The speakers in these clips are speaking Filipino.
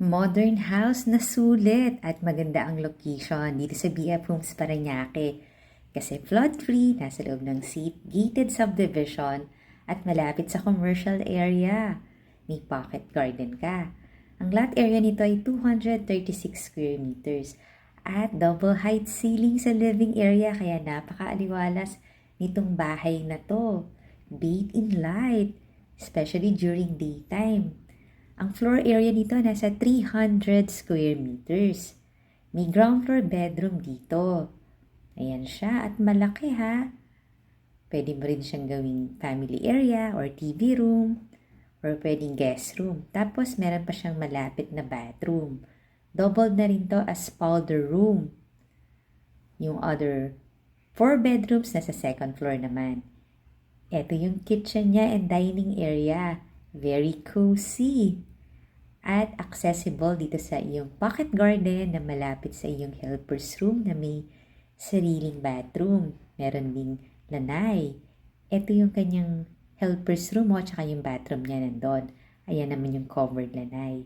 Modern house na sulit at maganda ang location dito sa BF Homes Parañaque. Kasi flood-free, nasa loob ng gated subdivision at malapit sa commercial area. May pocket garden ka. Ang lot area nito ay 236 square meters at double height ceiling sa living area kaya napakaaliwalas nitong bahay na to. Bathed in light, especially during daytime. Ang floor area nito nasa 300 square meters. May ground floor bedroom dito. Ayan siya at malaki ha. Pwede mo rin siyang gawing family area or TV room or pwedeng guest room. Tapos meron pa siyang malapit na bathroom. Double na rin to as powder room. Yung other 4 bedrooms nasa second floor naman. Ito yung kitchen niya and dining area. Very cozy. At accessible dito sa iyong pocket garden na malapit sa iyong helper's room na may sariling bathroom. Meron ding lanay. Ito yung kanyang helper's room at saka yung bathroom niya nandun. Ayan naman yung covered lanay.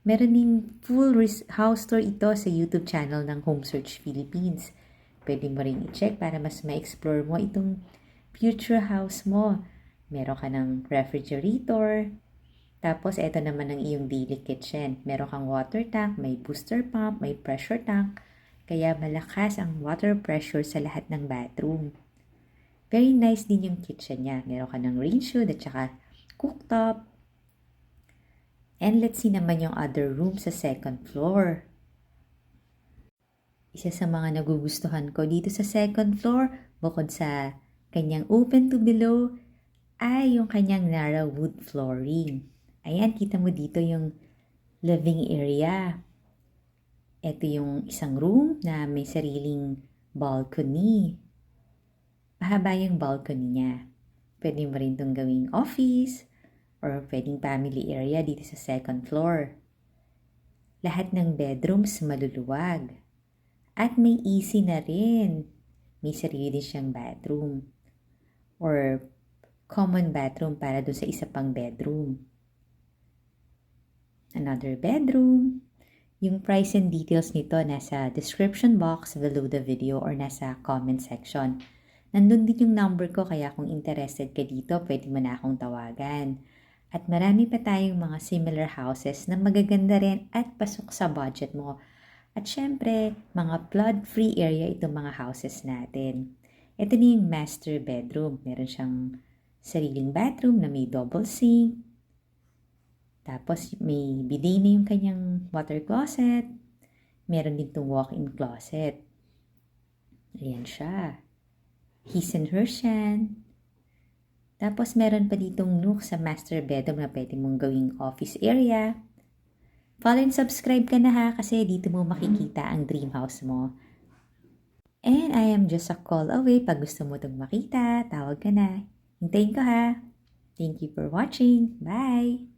Meron ding full house tour ito sa YouTube channel ng Home Search Philippines. Pwede mo ring i-check para mas ma-explore mo itong future house mo. Meron ka ng refrigerator. Tapos, ito naman ang iyong daily kitchen. Meron kang water tank, may booster pump, may pressure tank. Kaya malakas ang water pressure sa lahat ng bathroom. Very nice din yung kitchen niya. Meron ka ng range hood at saka cooktop. And let's see naman yung other room sa second floor. Isa sa mga nagugustuhan ko dito sa second floor, bukod sa kanyang open to below, ay yung kanyang narrow wood flooring. Ayan, kita mo dito yung living area. Ito yung isang room na may sariling balcony. Mahaba yung balcony niya. Pwede mo rin itong gawing office or pwedeng family area dito sa second floor. Lahat ng bedrooms maluluwag. At may easy na rin. May sarili din siyang bathroom or common bathroom para doon sa isa pang bedroom. Another bedroom. Yung price and details nito nasa description box below the video or nasa comment section. Nandun din yung number ko kaya kung interested ka dito, pwede mo na akong tawagan. At marami pa tayong mga similar houses na magaganda rin at pasok sa budget mo. At syempre, mga flood-free area itong mga houses natin. Ito na yung master bedroom. Meron siyang sariling bathroom na may double sink. Tapos may bidet na yung kanyang water closet. Meron din itong walk-in closet. Ayan siya. His and hers yan. Tapos meron pa ditong nook sa master bedroom na pwede mong gawing office area. Follow and subscribe ka na ha kasi dito mo makikita ang dream house mo. And I am just a call away. Pag gusto mo itong makita, tawag ka na. Hintayin ko ha. Thank you for watching. Bye!